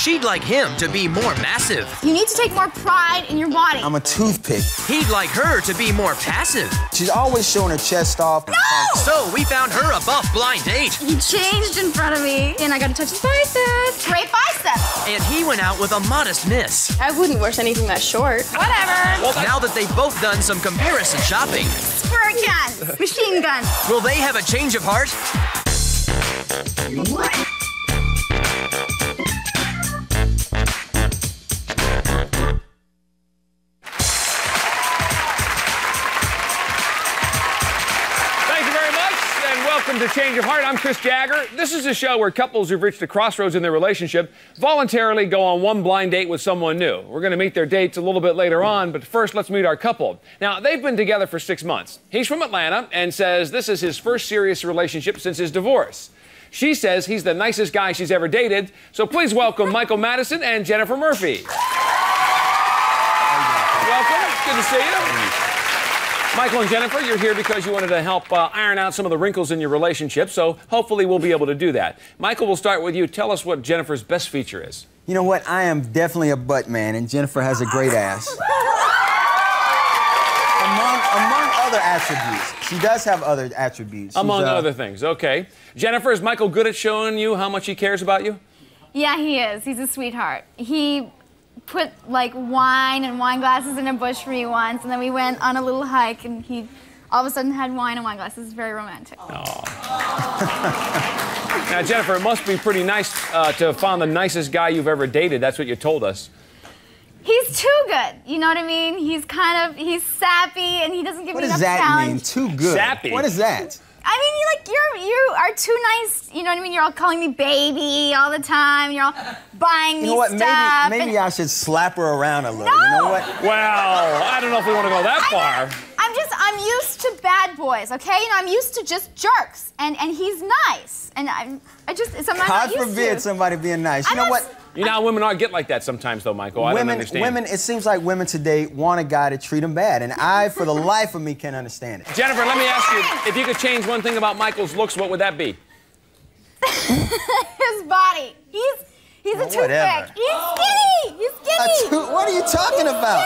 She'd like him to be more massive. You need to take more pride in your body. I'm a toothpick. He'd like her to be more passive. She's always showing her chest off. No! So we found her a buff blind date. He changed in front of me, and I got to touch his biceps. Great biceps. And he went out with a modest miss. I wouldn't wear anything that short. Whatever. Well, now that they've both done some comparison shopping. Squirt gun. Machine gun. Will they have a change of heart? Welcome to Change of Heart. I'm Chris Jagger. This is a show where couples who've reached a crossroads in their relationship voluntarily go on one blind date with someone new. We're going to meet their dates a little bit later on, but first let's meet our couple. Now, they've been together for 6 months. He's from Atlanta and says this is his first serious relationship since his divorce. She says he's the nicest guy she's ever dated, so please welcome Michael Madison and Jennifer Murphy. Welcome. Good to see you. Michael and Jennifer, you're here because you wanted to help iron out some of the wrinkles in your relationship, so hopefully we'll be able to do that. Michael, we'll start with you. Tell us what Jennifer's best feature is. You know what? I am definitely a butt man, and Jennifer has a great ass. Among other attributes. She does have other attributes. Among other things, okay. Jennifer, is Michael good at showing you how much he cares about you? Yeah, he is. He's a sweetheart. He put like wine and wine glasses in a bush for me once, and then we went on a little hike, and he all of a sudden had wine and wine glasses. It's very romantic. Now, Jennifer, it must be pretty nice to have found the nicest guy you've ever dated. That's what you told us. He's too good. You know what I mean? He's sappy, and he doesn't give me enough challenge. What does that mean? Too good. Sappy. What is that? I mean, you are too nice. You know what I mean? You're all calling me baby all the time. You're all buying me stuff. Maybe I should slap her around a little. No. You know what? Well, I don't know if we want to go that far. I'm used to bad boys, okay? You know, I'm used to just jerks, and he's nice, and it's something I'm not used to. God forbid somebody being nice. You know what? You know how women are get like that sometimes, though, Michael. I don't understand. Women, it seems like women today want a guy to treat them bad, and I, for the life of me, can't understand it. Jennifer, let me ask you, if you could change one thing about Michael's looks, what would that be? His body. He's a toothpick. Whatever. He's skinny. He's skinny. What are you talking about?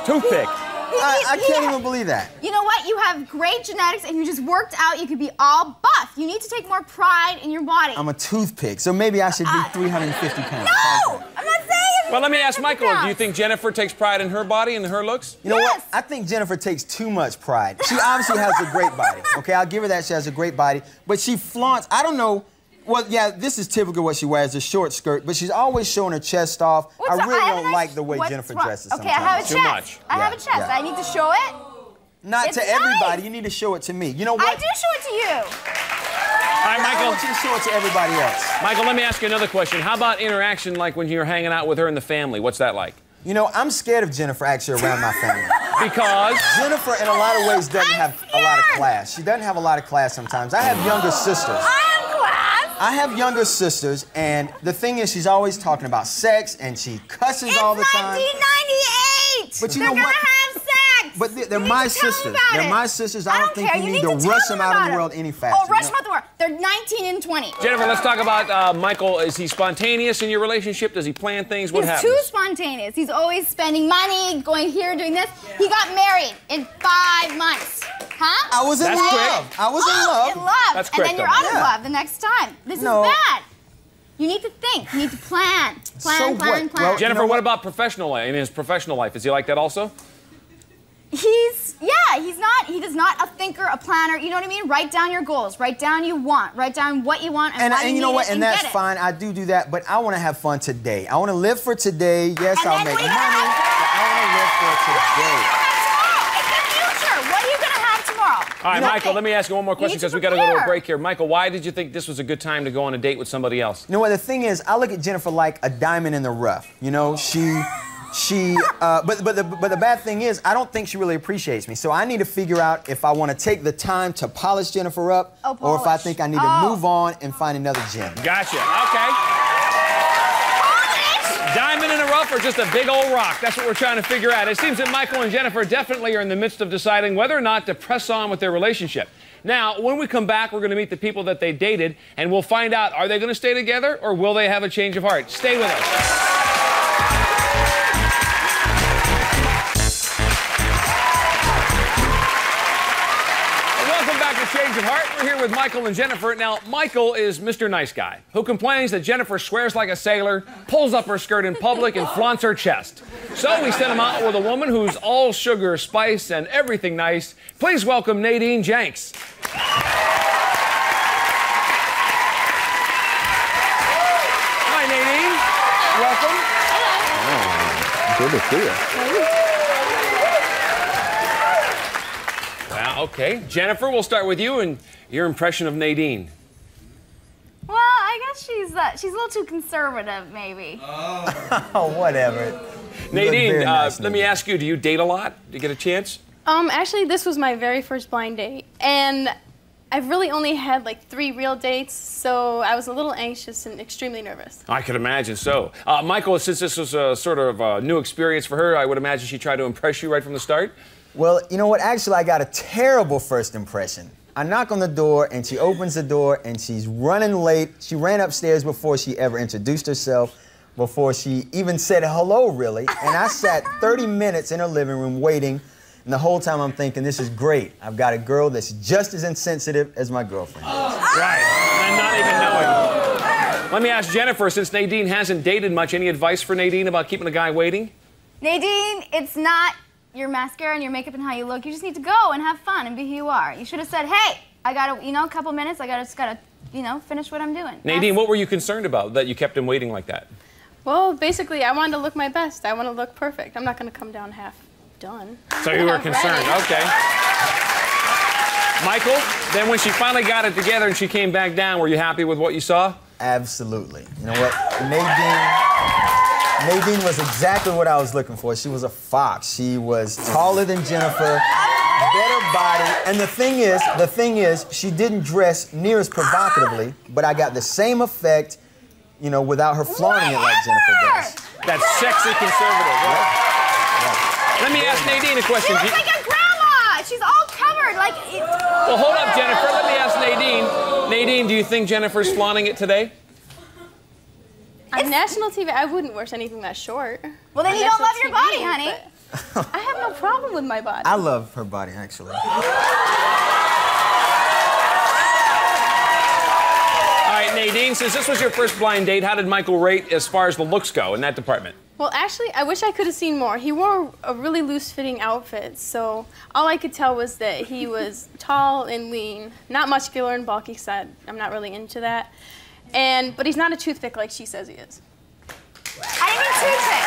Toothpick. I can't even believe that. You know what? You have great genetics, and you just worked out. You could be all buff. You need to take more pride in your body. I'm a toothpick, so maybe I should be 350 pounds. No! I'm not saying. Well, let me ask Michael, do you think Jennifer takes pride in her body and her looks? You know what? I think Jennifer takes too much pride. She obviously has a great body, okay? I'll give her that. She has a great body, but she flaunts, I don't know. Well, yeah, this is typical what she wears, a short skirt, but she's always showing her chest off. I really don't like the way Jennifer dresses sometimes. Okay, I have a chest. Too much. I have a chest. Yeah. I need to show it. Not It's to everybody. nice. You need to show it to me. You know what? I do show it to you. All right, I Michael. want you to show it to everybody else. Michael, let me ask you another question. How about interaction like when you're hanging out with her and the family? What's that like? You know, I'm scared of Jennifer actually around my family. Because? Jennifer, in a lot of ways, doesn't have a lot of class. She doesn't have a lot of class sometimes. I have younger sisters. I have younger sisters, and the thing is, she's always talking about sex, and she cusses all the time. It's 1998. But you They're know what? gonna have sex. But they're my sisters. They're my sisters. I don't think you need to rush them out of the world any faster. Oh, rush them out the world. They're 19 and 20. Jennifer, let's talk about Michael. Is he spontaneous in your relationship? Does he plan things? What happens? He's too spontaneous. He's always spending money, going here, doing this. He got married in 5 months. Huh? I was in That's love. quick. I was in love. In love. That's and quick, then you're though. out of love the next time. This is bad. You need to think. You need to plan. Plan. Well, Jennifer, you know what about professional life? In his professional life, is he like that also? He does not a thinker, a planner. You know what I mean? Write down your goals. Write down Write down what you want and why you know what? need it, And that's fine. I do that, but I want to have fun today. I want to live for today. Yes, And I'll then make we money, have- but I want to live for today. What are you going to have tomorrow? All right, Michael, let me ask you one more question need to because we got to go to a prepare. break here. Michael, why did you think this was a good time to go on a date with somebody else? You know what? The thing is, I look at Jennifer like a diamond in the rough. You know, but the bad thing is, I don't think she really appreciates me. So I need to figure out if I want to take the time to polish Jennifer up, or if I think I need to move on and find another gem. Gotcha. Okay. Diamond in a rough or just a big old rock? That's what we're trying to figure out. It seems that Michael and Jennifer definitely are in the midst of deciding whether or not to press on with their relationship. Now, when we come back, we're going to meet the people that they dated, and we'll find out, are they going to stay together or will they have a change of heart? Stay with us. Change of heart. We're here with Michael and Jennifer. Now, Michael is Mr. Nice Guy, who complains that Jennifer swears like a sailor, pulls up her skirt in public, and flaunts her chest. So we sent him out with a woman who's all sugar, spice, and everything nice. Please welcome Nadine Jenks. Hi, Nadine. Welcome. Oh, good to see you. Okay, Jennifer, we'll start with you and your impression of Nadine. Well, I guess she's a little too conservative, maybe. Oh, whatever. Nadine, nice, let me ask you, do you date a lot? Do you get a chance? Actually, this was my very first blind date, and I've really only had like 3 real dates, so I was a little anxious and extremely nervous. I could imagine so. Michael, since this was a sort of a new experience for her, I would imagine she tried to impress you right from the start? Well, you know what? Actually, I got a terrible first impression. I knock on the door, and she opens the door, and she's running late. She ran upstairs before she ever introduced herself, before she even said hello, really. And I sat 30 minutes in her living room waiting, and the whole time I'm thinking, this is great. I've got a girl that's just as insensitive as my girlfriend. Right, and not even knowing. Let me ask Jennifer, since Nadine hasn't dated much, any advice for Nadine about keeping a guy waiting? Nadine, it's not your mascara and your makeup and how you look. You just need to go and have fun and be who you are. You should have said, hey, I got a couple minutes. I just gotta, finish what I'm doing. Nadine, what were you concerned about that you kept him waiting like that? Well, basically, I wanted to look my best. I want to look perfect. I'm not going to come down half done. So you were concerned, okay. Michael, then when she finally got it together and she came back down, were you happy with what you saw? Absolutely. You know what? Nadine was exactly what I was looking for. She was a fox. She was taller than Jennifer, better body, and the thing is, she didn't dress near as provocatively, but I got the same effect, without her flaunting it like Jennifer does. That's sexy conservative, right? Yeah. Let me ask Nadine a question. She looks like a grandma. She's all covered, like. Well, hold up, Jennifer. Let me ask Nadine. Nadine, do you think Jennifer's flaunting it today? On national TV, I wouldn't wear anything that short. Well, then you don't love your body, honey. I have no problem with my body. I love her body, actually. All right, Nadine, since this was your first blind date, how did Michael rate as far as the looks go in that department? Well, actually, I wish I could have seen more. He wore a really loose-fitting outfit, so all I could tell was that he was tall and lean, not muscular and bulky, because I'm not really into that. But he's not a toothpick like she says he is. I didn't mean toothpick.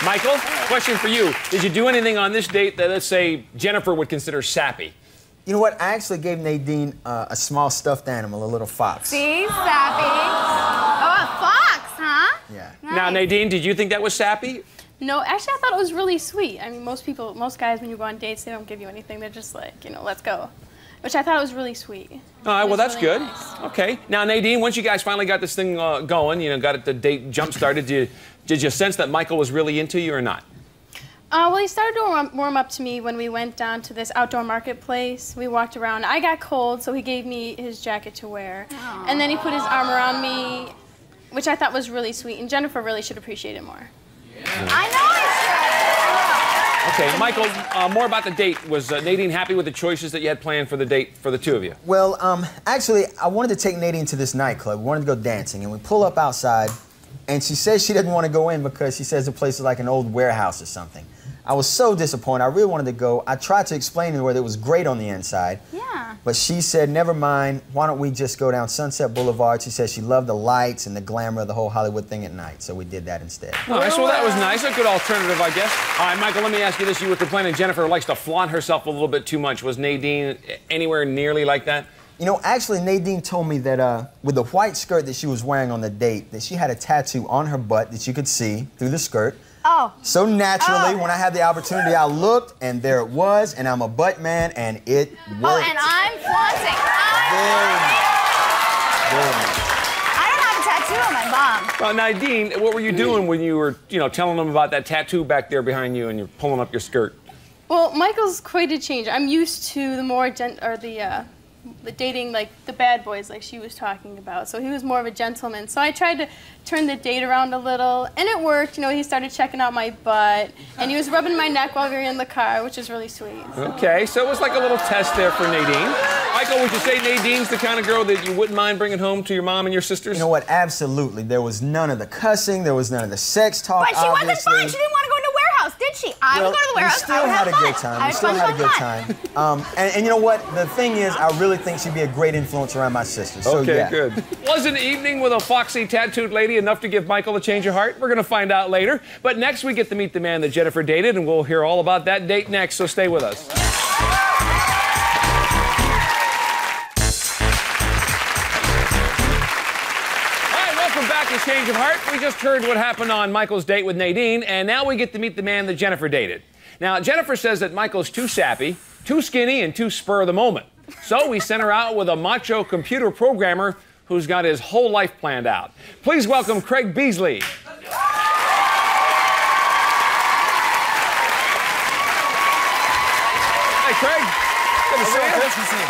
Michael, question for you. Did you do anything on this date that, let's say, Jennifer would consider sappy? You know what? I actually gave Nadine a small stuffed animal, a little fox. See? Sappy. Oh, a fox, huh? Yeah. Nice. Now, Nadine, did you think that was sappy? No, actually, I thought it was really sweet. I mean, most guys, when you go on dates, they don't give you anything. They're just like, let's go. Which I thought was really sweet. All right, well, that's really good. Nice. Okay. Now, Nadine, once you guys finally got this thing going, got the date jump-started, did you sense that Michael was really into you or not? Well, he started to warm up to me when we went down to this outdoor marketplace. We walked around. I got cold, so he gave me his jacket to wear. Aww. And then he put his arm around me, which I thought was really sweet. And Jennifer really should appreciate it more. Yeah. I know I should. Okay, Michael, more about the date. Was Nadine happy with the choices that you had planned for the date for the two of you? Well, actually, I wanted to take Nadine to this nightclub. We wanted to go dancing, and we pull up outside, and she says she doesn't want to go in because she says the place is like an old warehouse or something. I was so disappointed. I really wanted to go. I tried to explain to her that it was great on the inside. Yeah. But she said, never mind. Why don't we just go down Sunset Boulevard? She said she loved the lights and the glamour of the whole Hollywood thing at night. So we did that instead. All right, so that was nice. A good alternative, I guess. All right, Michael, let me ask you this. You were complaining Jennifer likes to flaunt herself a little bit too much. Was Nadine anywhere nearly like that? You know, actually, Nadine told me that with the white skirt that she was wearing on the date, that she had a tattoo on her butt that you could see through the skirt. Oh. So naturally, when I had the opportunity, I looked, and there it was, and I'm a butt man, and it worked. Oh, and I'm flaunting. Very nice. I don't have a tattoo on my bum. Well, Nadine, what were you doing when you were, telling them about that tattoo back there behind you and you're pulling up your skirt? Well, Michael's quite a change. I'm used to the more the dating like the bad boys like she was talking about. So he was more of a gentleman. So I tried to turn the date around a little, and it worked. You know, he started checking out my butt, and he was rubbing my neck while we were in the car, which is really sweet. Okay, so it was like a little test there for Nadine. Michael, would you say Nadine's the kind of girl that you wouldn't mind bringing home to your mom and your sisters? You know what? Absolutely. There was none of the cussing. There was none of the sex talk. But she wasn't fun. She didn't want to go to the warehouse, did she? I would go to the warehouse. We still had a good time. We still had a good time. And you know what? The thing is, I really think she'd be a great influence around my sisters. So, okay, yeah. good. Was an evening with a foxy tattooed lady enough to give Michael a change of heart? We're going to find out later. But next, we get to meet the man that Jennifer dated, and we'll hear all about that date next, so stay with us. Welcome back to Change of Heart. We just heard what happened on Michael's date with Nadine, and now we get to meet the man that Jennifer dated. Now, Jennifer says that Michael's too sappy, too skinny, and too spur of the moment. So we sent her out with a macho computer programmer who's got his whole life planned out. Please welcome Craig Beasley. Hey, Craig. Good to see you. Good to see you.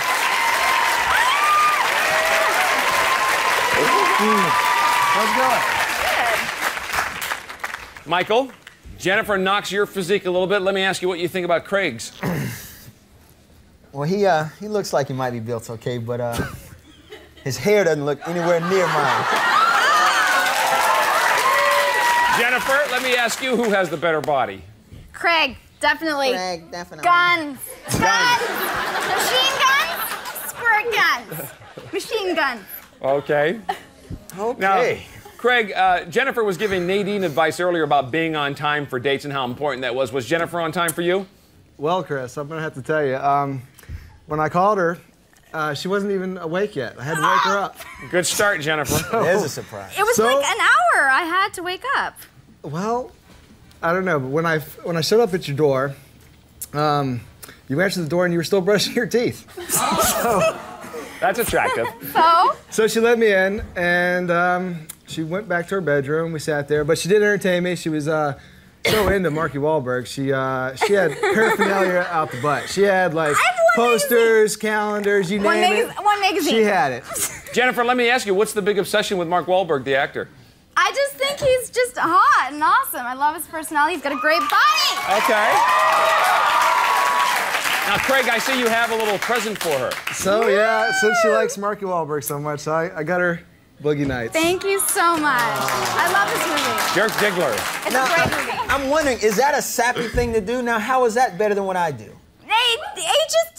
How's it going? Michael, Jennifer knocks your physique a little bit. Let me ask you what you think about Craig's. Well, he looks like he might be built okay, but his hair doesn't look anywhere near mine. Jennifer, let me ask you, who has the better body? Craig, definitely. Craig, definitely. Guns. Machine guns. Squirt guns. Machine guns. Okay. Okay. Now, Craig, Jennifer was giving Nadine advice earlier about being on time for dates and how important that was. Was Jennifer on time for you? Well, Chris, I'm going to have to tell you, when I called her, she wasn't even awake yet. I had to wake her up. Good start, Jennifer. There's a surprise. It was like an hour. I had to wake up. Well, I don't know, but when I showed up at your door, you answered the door and you were still brushing your teeth. That's attractive. So she let me in, and she went back to her bedroom. We sat there, but she did entertain me. She was so into Marky Wahlberg. She had paraphernalia out the butt. She had like posters, calendars, you name it. One magazine. She had it. Jennifer, let me ask you, what's the big obsession with Mark Wahlberg, the actor? I just think he's just hot and awesome. I love his personality. He's got a great body. Okay. Now, Craig, I see you have a little present for her. So, yeah, since she likes Marky Wahlberg so much, I got her Boogie Nights. Thank you so much. I love this movie. Dirk Diggler. It's a great movie. I'm wondering, is that a sappy thing to do? Now, how is that better than what I do?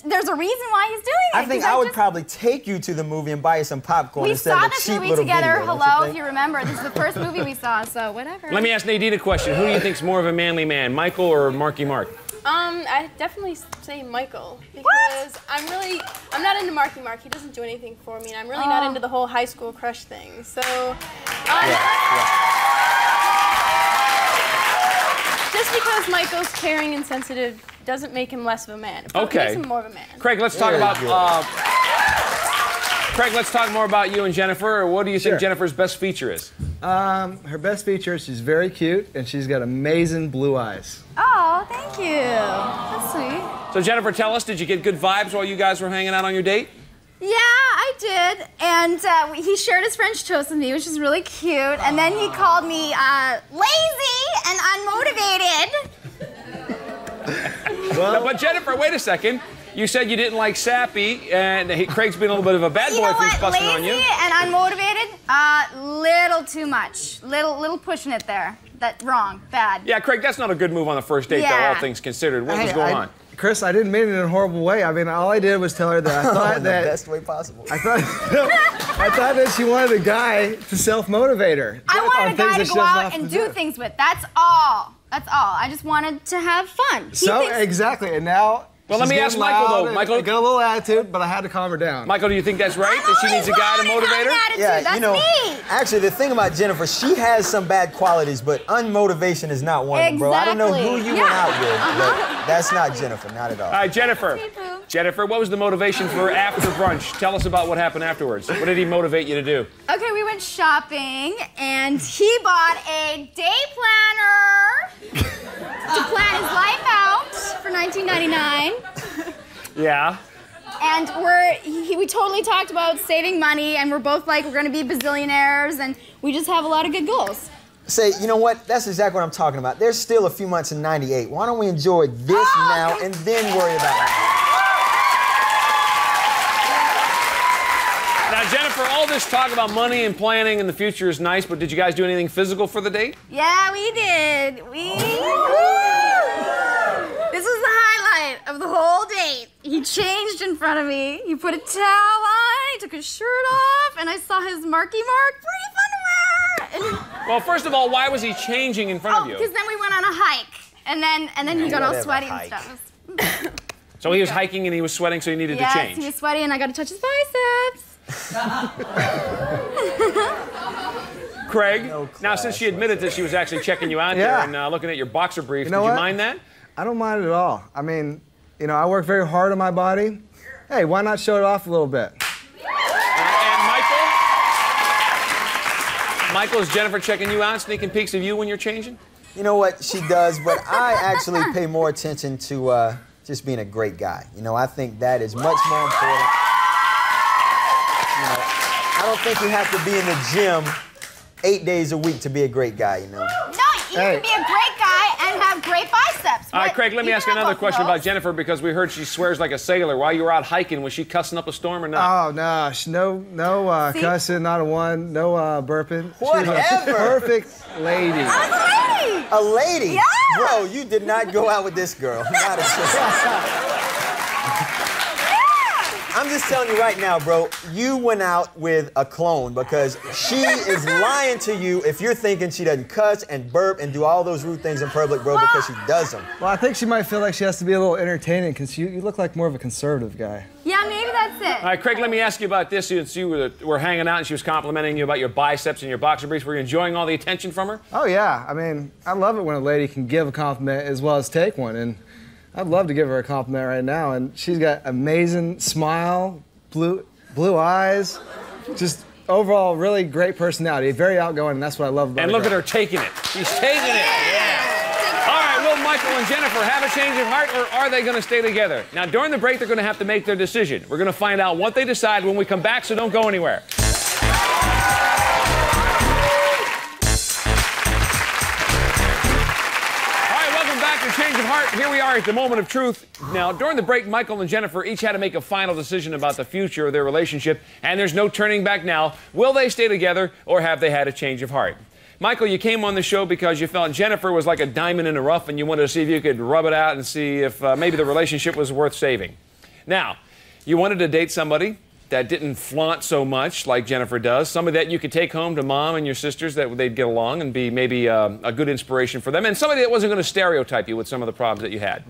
There's a reason why he's doing it. I think I would probably take you to the movie and buy you some popcorn We instead saw of a this cheap movie little together. video, don't Hello, you if you remember. This is the first movie we saw, so whatever. Let me ask Nadine a question. Who do you think's more of a manly man, Michael or Marky Mark? I definitely say Michael because I'm not into Marky Mark. He doesn't do anything for me, and I'm really not into the whole high school crush thing. So, just because Michael's caring and sensitive doesn't make him less of a man. It makes him more of a man. Craig, let's talk about Craig, let's talk more about you and Jennifer. What do you think Jennifer's best feature is? Her best feature is she's very cute, and she's got amazing blue eyes. Oh, thank you. That's sweet. So, Jennifer, tell us, did you get good vibes while you guys were hanging out on your date? Yeah, I did. And he shared his French toast with me, which is really cute. And then he called me lazy and unmotivated. Well, but Jennifer, wait a second. You said you didn't like sappy, and Craig's been a little bit of a bad boy if he's busting on you. Lazy and unmotivated, little too much. Little pushing it there. Wrong, bad. Yeah, Craig, that's not a good move on the first date, though, all things considered. What was going on? Chris, I didn't mean it in a horrible way. I mean, all I did was tell her that I thought in the best way possible. I thought that she wanted a guy to self-motivate her. I wanted a guy to go out and do things with. That's all. That's all. I just wanted to have fun. Exactly, and now. Well, let me ask Michael, though. Michael, I got a little attitude, but I had to calm her down. Michael, do you think that's right? That she needs a guy to motivate her? Yeah, that's you know, me. Actually, the thing about Jennifer, she has some bad qualities, but unmotivation is not one of them, bro. I don't know who you went out with, but that's not Jennifer, not at all. All right, Jennifer. Jennifer, what was the motivation for after brunch? Tell us about what happened afterwards. What did he motivate you to do? Okay, we went shopping, and he bought a day planner to plan his life out. for $19.99. Yeah. And we totally talked about saving money, and we're both like, we're gonna be bazillionaires, and we just have a lot of good goals. Say, you know what? That's exactly what I'm talking about. There's still a few months in '98. Why don't we enjoy this now and then worry about it? Now, Jennifer, all this talk about money and planning in the future is nice, but did you guys do anything physical for the date? Yeah, we did. This was the highlight of the whole date. He changed in front of me. He put a towel on, he took his shirt off, and I saw his marky mark. Pretty fun to wear. Well, first of all, why was he changing in front of you? Because then we went on a hike, and then he got all sweaty and stuff. So he was hiking and he was sweating, so he needed to change. Yes, he was sweaty, and I got to touch his biceps. Craig, now since she admitted that she was actually checking you out there and looking at your boxer briefs, did you mind that? I don't mind it at all. I mean, you know, I work very hard on my body. Hey, why not show it off a little bit? And Michael, is Jennifer checking you out, sneaking peeks of you when you're changing? You know what? She does, but I actually pay more attention to just being a great guy. You know, I think that is much more important. You know, I don't think you have to be in the gym 8 days a week to be a great guy, you know? No, you can be a great guy and have great biceps. All right, Craig, let me ask you another question about Jennifer, because we heard she swears like a sailor. While you were out hiking, was she cussing up a storm or not? Oh, no, no cussing, not a one, no burping. Whatever. She was a perfect lady. I was a lady. A lady? Yeah. Bro, you did not go out with this girl. Not a chance. I'm just telling you right now, bro, you went out with a clone because she is lying to you if you're thinking she doesn't cuss and burp and do all those rude things in public, bro, because she does them. Well, I think she might feel like she has to be a little entertaining because you look like more of a conservative guy. Yeah, maybe that's it. All right, Craig, let me ask you about this. Since you were hanging out and she was complimenting you about your biceps and your boxer briefs, were you enjoying all the attention from her? Oh, yeah. I mean, I love it when a lady can give a compliment as well as take one. And I'd love to give her a compliment right now. And she's got amazing smile, blue eyes, just overall really great personality, very outgoing, and that's what I love about her. And look at her taking it. She's taking it. Yeah. All right, will Michael and Jennifer have a change of heart, or are they going to stay together? Now, during the break, they're going to have to make their decision. We're going to find out what they decide when we come back, so don't go anywhere. Change of heart. Here we are at the moment of truth. Now, during the break, Michael and Jennifer each had to make a final decision about the future of their relationship, and there's no turning back now. Will they stay together, or have they had a change of heart? Michael, you came on the show because you felt Jennifer was like a diamond in the rough, and you wanted to see if you could rub it out and see if maybe the relationship was worth saving. Now, you wanted to date somebody that didn't flaunt so much like Jennifer does, somebody that you could take home to mom and your sisters, that they'd get along and be maybe a good inspiration for them, and somebody that wasn't going to stereotype you with some of the problems that you had.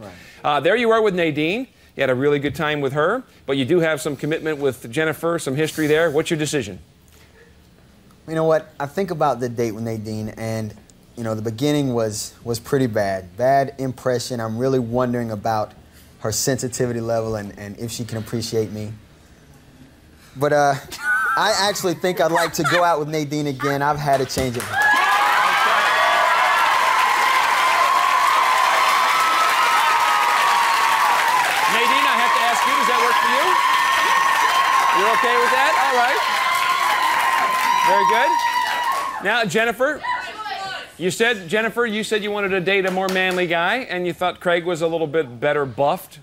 Right. There you are with Nadine. You had a really good time with her, but you do have some commitment with Jennifer, some history there. What's your decision? You know what? I think about the date with Nadine, and you know, the beginning was pretty bad. Bad impression. I'm really wondering about her sensitivity level and if she can appreciate me. But I actually think I'd like to go out with Nadine again. I've had a change of heart. Nadine, I have to ask you, does that work for you? You're okay with that? All right. Very good. Now, Jennifer, you said you wanted to date a more manly guy, and you thought Craig was a little bit better buffed.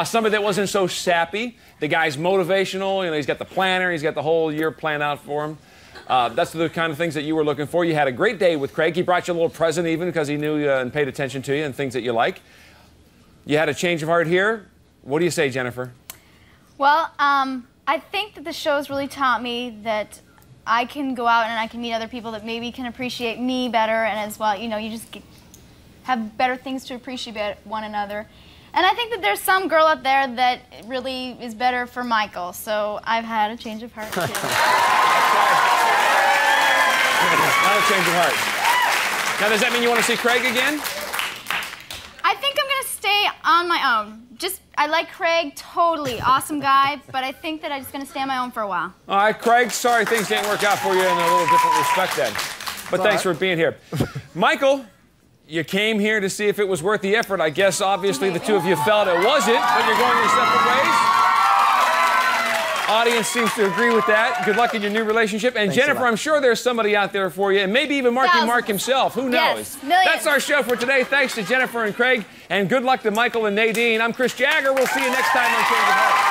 Somebody that wasn't so sappy. The guy's motivational, you know, he's got the planner, he's got the whole year planned out for him. That's the kind of things that you were looking for. You had a great day with Craig. He brought you a little present even because he knew you and paid attention to you and things that you like. You had a change of heart here. What do you say, Jennifer? Well, I think that the show's really taught me that I can go out and I can meet other people that maybe can appreciate me better, and as well, you know, you just have better things to appreciate one another. And I think that there's some girl out there that really is better for Michael, so I've had a change of heart, too. Not a change of heart. Now, does that mean you want to see Craig again? I think I'm going to stay on my own. I like Craig, totally awesome guy, but I think that I'm just going to stay on my own for a while. All right, Craig, sorry things didn't work out for you in a little different respect then. But thanks for being here. Michael, You came here to see if it was worth the effort. I guess, obviously, the two of you felt it wasn't, but you're going your separate ways. Audience seems to agree with that. Good luck in your new relationship. And Thanks Jennifer, I'm sure there's somebody out there for you, and maybe even Marky Mark himself. Who knows? Yes, millions. That's our show for today. Thanks to Jennifer and Craig, and good luck to Michael and Nadine. I'm Chris Jagger. We'll see you next time on Change of Heart.